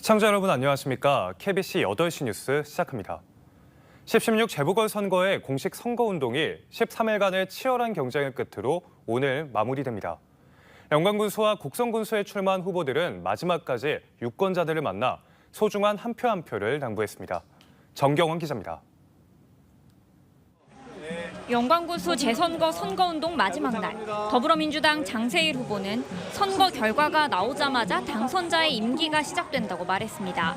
시청자 여러분 안녕하십니까? KBC 8시 뉴스 시작합니다. 10.16 재보궐선거의 공식 선거운동이 13일간의 치열한 경쟁을 끝으로 오늘 마무리됩니다. 영광군수와 곡성군수에 출마한 후보들은 마지막까지 유권자들을 만나 소중한 한 표 한 표를 당부했습니다. 정경원 기자입니다. 영광군수 재선거 선거운동 마지막 날, 더불어민주당 장세일 후보는 선거 결과가 나오자마자 당선자의 임기가 시작된다고 말했습니다.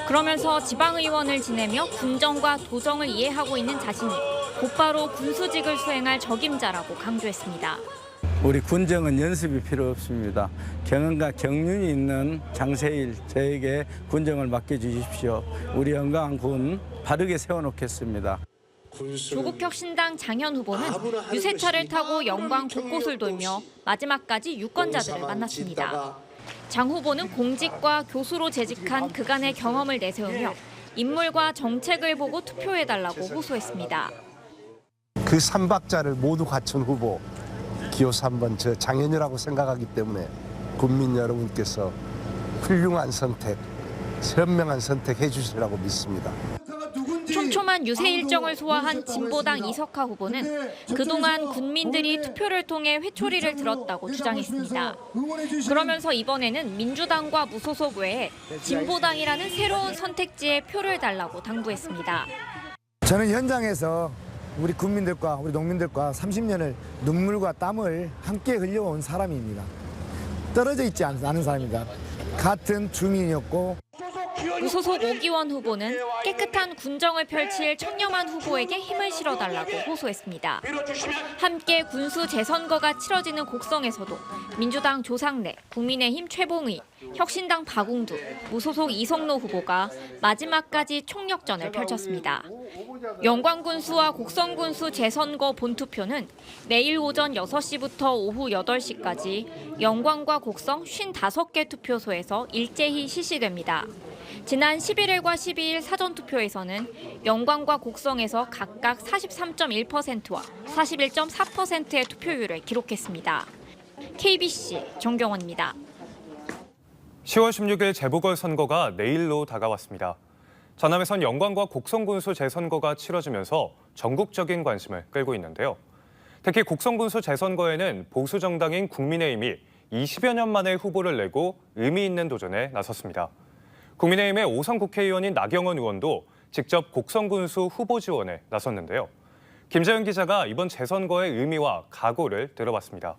그러면서 지방의원을 지내며 군정과 도정을 이해하고 있는 자신이 곧바로 군수직을 수행할 적임자라고 강조했습니다. 우리 군정은 연습이 필요 없습니다. 경험과 경륜이 있는 장세일 저에게 군정을 맡겨주십시오. 우리 영광군 바르게 세워놓겠습니다. 조국혁 신당 장현 후보는 유세차를 타고 영광 곳곳을 돌며 마지막까지 유권자들을 만났습니다. 장 후보는 공직과 교수로 재직한 그간의 경험을 내세우며 인물과 정책을 보고 투표해달라고 호소했습니다. 그 삼박자를 모두 갖춘 후보 기호 3번 저 장현이라고 생각하기 때문에 국민 여러분께서 훌륭한 선택, 현명한 선택 해주시라고 믿습니다. 촘촘한 유세 일정을 소화한 진보당 이석하 후보는 그동안 군민들이 투표를 통해 회초리를 들었다고 주장했습니다. 그러면서 이번에는 민주당과 무소속 외에 진보당이라는 새로운 선택지에 표를 달라고 당부했습니다. 저는 현장에서 우리 국민들과 우리 농민들과 30년을 눈물과 땀을 함께 흘려온 사람입니다. 떨어져 있지 않은 사람입니다. 같은 주민이었고. 무소속 오기원 후보는 깨끗한 군정을 펼칠 청렴한 후보에게 힘을 실어달라고 호소했습니다. 함께 군수 재선거가 치러지는 곡성에서도 민주당 조상래, 국민의힘 최봉의, 혁신당 박웅두, 무소속 이성노 후보가 마지막까지 총력전을 펼쳤습니다. 영광군수와 곡성군수 재선거 본투표는 내일 오전 6시부터 오후 8시까지 영광과 곡성 55개 투표소에서 일제히 실시됩니다. 지난 11일과 12일 사전투표에서는 영광과 곡성에서 각각 43.1%와 41.4%의 투표율을 기록했습니다. KBC 정경원입니다. 10월 16일 재보궐선거가 내일로 다가왔습니다. 전남에선 영광과 곡성군수 재선거가 치러지면서 전국적인 관심을 끌고 있는데요. 특히 곡성군수 재선거에는 보수 정당인 국민의힘이 20여 년 만에 후보를 내고 의미 있는 도전에 나섰습니다. 국민의힘의 오선 국회의원인 나경원 의원도 직접 곡성군수 후보 지원에 나섰는데요. 김재현 기자가 이번 재선거의 의미와 각오를 들어봤습니다.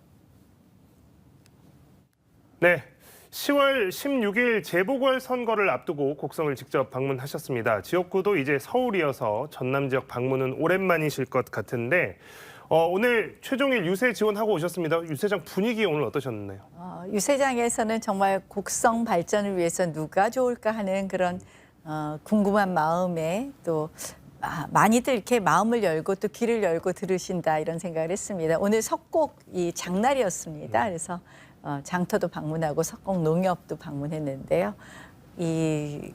네, 10월 16일 재보궐선거를 앞두고 곡성을 직접 방문하셨습니다. 지역구도 이제 서울이어서 전남 지역 방문은 오랜만이실 것 같은데 오늘 최종일 유세 지원하고 오셨습니다. 유세장 분위기 오늘 어떠셨나요? 유세장에서는 정말 곡성 발전을 위해서 누가 좋을까 하는 그런 궁금한 마음에 또 많이들 이렇게 마음을 열고 또 귀를 열고 들으신다 이런 생각을 했습니다. 오늘 석곡이 장날이었습니다. 그래서 장터도 방문하고 석곡 농협도 방문했는데요.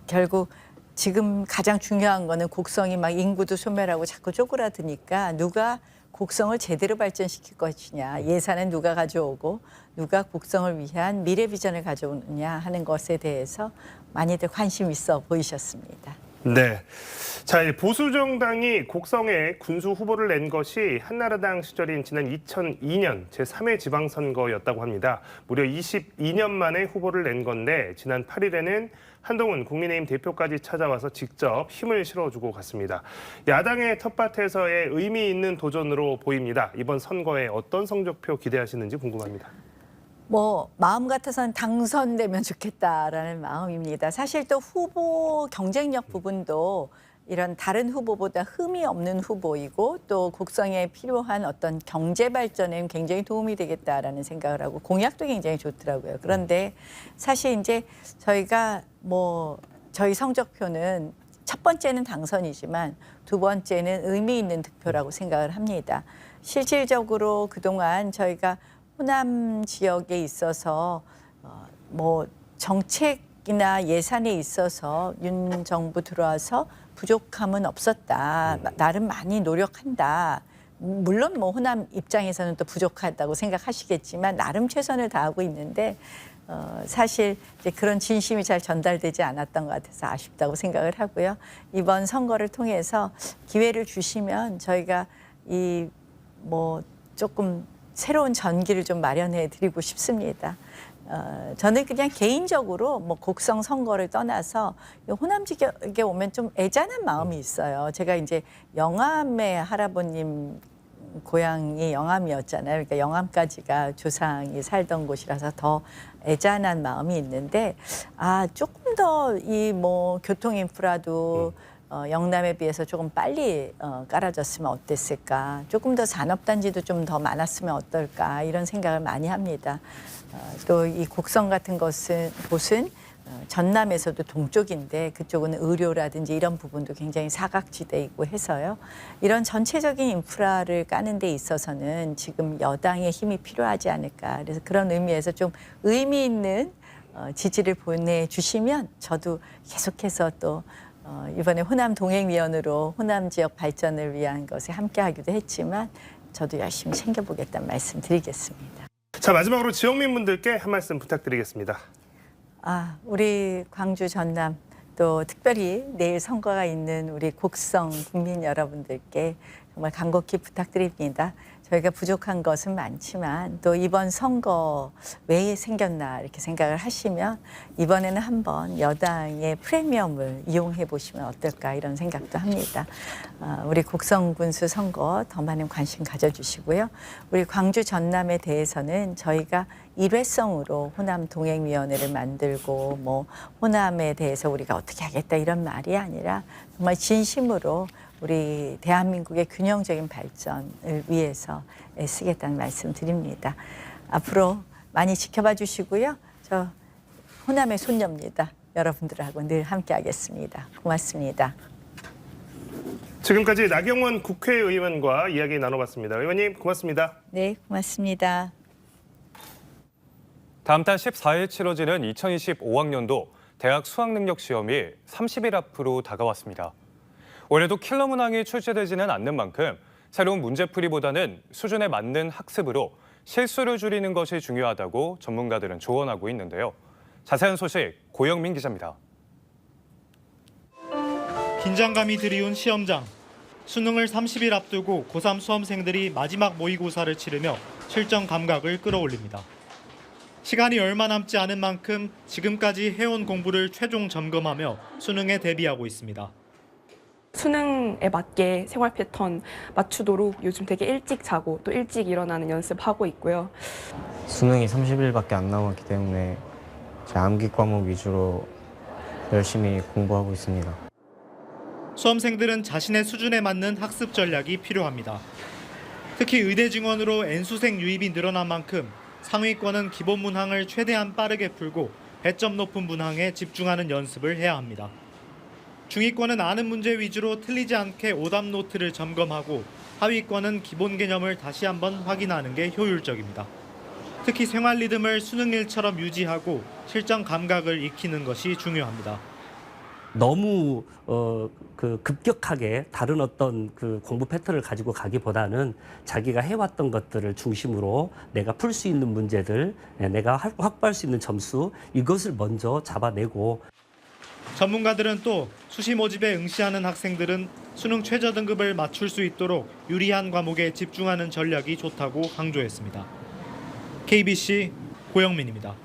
결국 지금 가장 중요한 거는 곡성이 막 인구도 소멸하고 자꾸 쪼그라드니까 누가 곡성을 제대로 발전시킬 것이냐, 예산은 누가 가져오고 누가 곡성을 위한 미래 비전을 가져오느냐 하는 것에 대해서 많이들 관심 있어 보이셨습니다. 네. 자, 보수 정당이 곡성에 군수 후보를 낸 것이 한나라당 시절인 지난 2002년 제3회 지방선거였다고 합니다. 무려 22년 만에 후보를 낸 건데 지난 8일에는 한동훈 국민의힘 대표까지 찾아와서 직접 힘을 실어주고 갔습니다. 야당의 텃밭에서의 의미 있는 도전으로 보입니다. 이번 선거에 어떤 성적표 기대하시는지 궁금합니다. 마음 같아서는 당선되면 좋겠다라는 마음입니다. 사실 또 후보 경쟁력 부분도 이런 다른 후보보다 흠이 없는 후보이고 또 곡성에 필요한 어떤 경제 발전에 굉장히 도움이 되겠다라는 생각을 하고 공약도 굉장히 좋더라고요. 그런데 사실 이제 저희가 저희 성적표는 첫 번째는 당선이지만 두 번째는 의미 있는 득표라고 생각을 합니다. 실질적으로 그동안 저희가 호남 지역에 있어서 정책이나 예산에 있어서 윤 정부 들어와서 부족함은 없었다. 나름 많이 노력한다. 물론 호남 입장에서는 또 부족하다고 생각하시겠지만 나름 최선을 다하고 있는데 사실 이제 그런 진심이 잘 전달되지 않았던 것 같아서 아쉽다고 생각을 하고요. 이번 선거를 통해서 기회를 주시면 저희가 이 뭐 조금 새로운 전기를 좀 마련해 드리고 싶습니다. 저는 그냥 개인적으로 뭐 곡성 선거를 떠나서 호남 지역에 오면 좀 애잔한 마음이 있어요. 제가 이제 영암의 할아버님 고향이 영암이었잖아요. 그러니까 영암까지가 조상이 살던 곳이라서 더 애잔한 마음이 있는데, 조금 더 이 뭐 교통 인프라도 영남에 비해서 조금 빨리 깔아졌으면 어땠을까, 조금 더 산업단지도 좀 더 많았으면 어떨까, 이런 생각을 많이 합니다. 또 이 곡성 같은 곳은 전남에서도 동쪽인데 그쪽은 의료라든지 이런 부분도 굉장히 사각지대이고 해서요. 이런 전체적인 인프라를 까는 데 있어서는 지금 여당의 힘이 필요하지 않을까. 그래서 그런 의미에서 좀 의미 있는 지지를 보내주시면 저도 계속해서 또 이번에 호남 동행위원으로 호남 지역 발전을 위한 것에 함께하기도 했지만 저도 열심히 챙겨보겠다는 말씀 드리겠습니다. 자, 마지막으로 지역민분들께 한 말씀 부탁드리겠습니다. 우리 광주 전남 또 특별히 내일 선거가 있는 우리 곡성 국민 여러분들께 정말 간곡히 부탁드립니다. 저희가 부족한 것은 많지만 또 이번 선거 왜 생겼나 이렇게 생각을 하시면 이번에는 한번 여당의 프리미엄을 이용해 보시면 어떨까 이런 생각도 합니다. 우리 곡성 군수 선거 더 많은 관심 가져주시고요. 우리 광주 전남에 대해서는 저희가 일회성으로 호남 동행위원회를 만들고 뭐 호남에 대해서 우리가 어떻게 하겠다 이런 말이 아니라 정말 진심으로 우리 대한민국의 균형적인 발전을 위해서 애쓰겠다는 말씀 드립니다. 앞으로 많이 지켜봐 주시고요. 저 호남의 손녀입니다. 여러분들하고 늘 함께하겠습니다. 고맙습니다. 지금까지 나경원 국회의원과 이야기 나눠봤습니다. 의원님 고맙습니다. 네, 고맙습니다. 다음 달 14일 치러지는 2025학년도 대학 수학능력시험이 30일 앞으로 다가왔습니다. 올해도 킬러 문항이 출제되지는 않는 만큼 새로운 문제풀이보다는 수준에 맞는 학습으로 실수를 줄이는 것이 중요하다고 전문가들은 조언하고 있는데요. 자세한 소식 고영민 기자입니다. 긴장감이 드리운 시험장. 수능을 30일 앞두고 고3 수험생들이 마지막 모의고사를 치르며 실전 감각을 끌어올립니다. 시간이 얼마 남지 않은 만큼 지금까지 해온 공부를 최종 점검하며 수능에 대비하고 있습니다. 수능에 맞게 생활 패턴 맞추도록 요즘 되게 일찍 자고 또 일찍 일어나는 연습하고 있고요. 수능이 30일밖에 안 남았기 때문에 제 암기 과목 위주로 열심히 공부하고 있습니다. 수험생들은 자신의 수준에 맞는 학습 전략이 필요합니다. 특히 의대 증원으로 N수생 유입이 늘어난 만큼 상위권은 기본 문항을 최대한 빠르게 풀고 배점 높은 문항에 집중하는 연습을 해야 합니다. 중위권은 아는 문제 위주로 틀리지 않게 오답 노트를 점검하고 하위권은 기본 개념을 다시 한번 확인하는 게 효율적입니다. 특히 생활 리듬을 수능일처럼 유지하고 실전 감각을 익히는 것이 중요합니다. 너무 급격하게 다른 어떤 그 공부 패턴을 가지고 가기보다는 자기가 해왔던 것들을 중심으로 내가 풀 수 있는 문제들, 내가 확보할 수 있는 점수 이것을 먼저 잡아내고. 전문가들은 또 수시 모집에 응시하는 학생들은 수능 최저 등급을 맞출 수 있도록 유리한 과목에 집중하는 전략이 좋다고 강조했습니다. KBC 고영민입니다.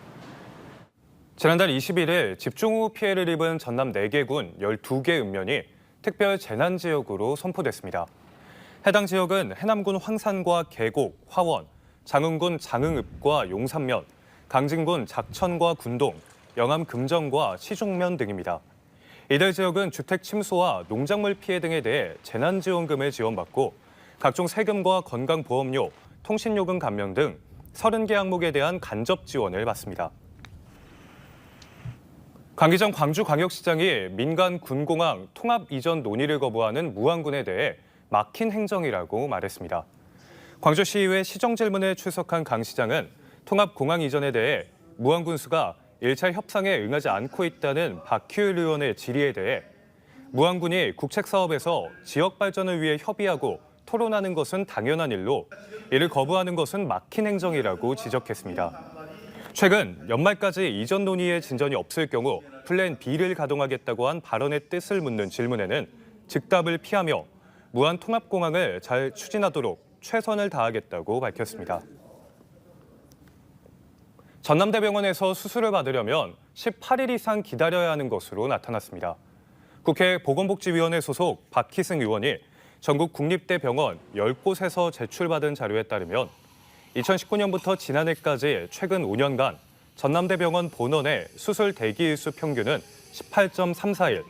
지난달 21일 집중호우 피해를 입은 전남 4개 군 12개 읍면이 특별 재난 지역으로 선포됐습니다. 해당 지역은 해남군 황산과 계곡, 화원, 장흥군 장흥읍과 용산면, 강진군 작천과 군동, 영암 금정과 시종면 등입니다. 이들 지역은 주택 침수와 농작물 피해 등에 대해 재난지원금을 지원받고 각종 세금과 건강보험료, 통신요금 감면 등 30개 항목에 대한 간접 지원을 받습니다. 강기정 광주광역시장이 민간 군공항 통합 이전 논의를 거부하는 무안군에 대해 막힌 행정이라고 말했습니다. 광주시의회 시정질문에 출석한 강 시장은 통합공항 이전에 대해 무안군수가 1차 협상에 응하지 않고 있다는 박희율 의원의 질의에 대해 무안군이 국책사업에서 지역 발전을 위해 협의하고 토론하는 것은 당연한 일로 이를 거부하는 것은 막힌 행정이라고 지적했습니다. 최근 연말까지 이전 논의에 진전이 없을 경우 플랜 B를 가동하겠다고 한 발언의 뜻을 묻는 질문에는 즉답을 피하며 무한통합공항을 잘 추진하도록 최선을 다하겠다고 밝혔습니다. 전남대병원에서 수술을 받으려면 18일 이상 기다려야 하는 것으로 나타났습니다. 국회 보건복지위원회 소속 박희승 의원이 전국 국립대병원 10곳에서 제출받은 자료에 따르면 2019년부터 지난해까지 최근 5년간 전남대병원 본원의 수술 대기일수 평균은 18.34일,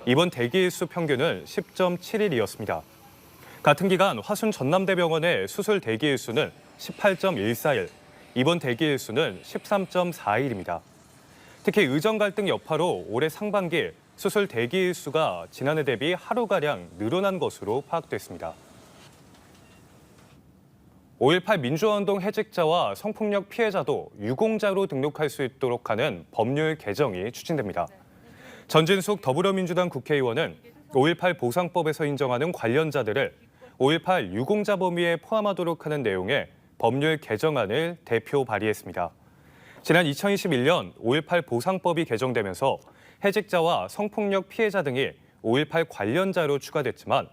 입원 대기일수 평균은 10.7일이었습니다. 같은 기간 화순 전남대병원의 수술 대기일수는 18.14일, 입원 대기일수는 13.4일입니다. 특히 의정 갈등 여파로 올해 상반기 수술 대기일수가 지난해 대비 하루가량 늘어난 것으로 파악됐습니다. 5.18 민주화운동 해직자와 성폭력 피해자도 유공자로 등록할 수 있도록 하는 법률 개정이 추진됩니다. 전진숙 더불어민주당 국회의원은 5.18 보상법에서 인정하는 관련자들을 5.18 유공자 범위에 포함하도록 하는 내용의 법률 개정안을 대표 발의했습니다. 지난 2021년 5.18 보상법이 개정되면서 해직자와 성폭력 피해자 등이 5.18 관련자로 추가됐지만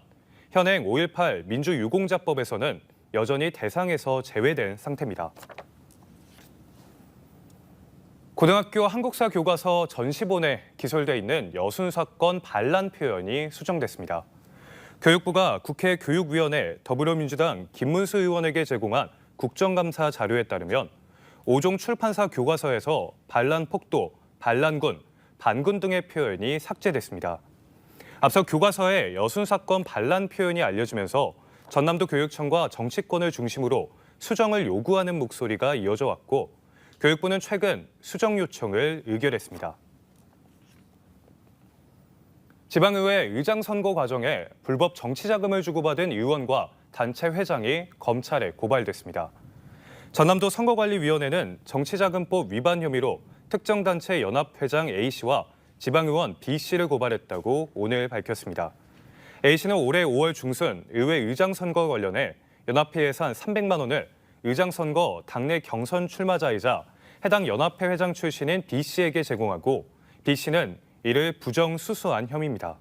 현행 5.18 민주유공자법에서는 여전히 대상에서 제외된 상태입니다. 고등학교 한국사 교과서 전시본에 기술돼 있는 여순 사건 반란 표현이 수정됐습니다. 교육부가 국회 교육위원회 더불어민주당 김문수 의원에게 제공한 국정감사 자료에 따르면 5종 출판사 교과서에서 반란 폭도, 반란군, 반군 등의 표현이 삭제됐습니다. 앞서 교과서에 여순 사건 반란 표현이 알려지면서 전남도 교육청과 정치권을 중심으로 수정을 요구하는 목소리가 이어져 왔고 교육부는 최근 수정 요청을 의결했습니다. 지방의회 의장 선거 과정에 불법 정치 자금을 주고받은 의원과 단체 회장이 검찰에 고발됐습니다. 전남도 선거관리위원회는 정치자금법 위반 혐의로 특정 단체 연합회장 A씨와 지방의원 B씨를 고발했다고 오늘 밝혔습니다. A씨는 올해 5월 중순 의회 의장 선거 관련해 연합회 예산 300만 원을 의장 선거 당내 경선 출마자이자 해당 연합회 회장 출신인 B씨에게 제공하고 B씨는 이를 부정 수수한 혐의입니다.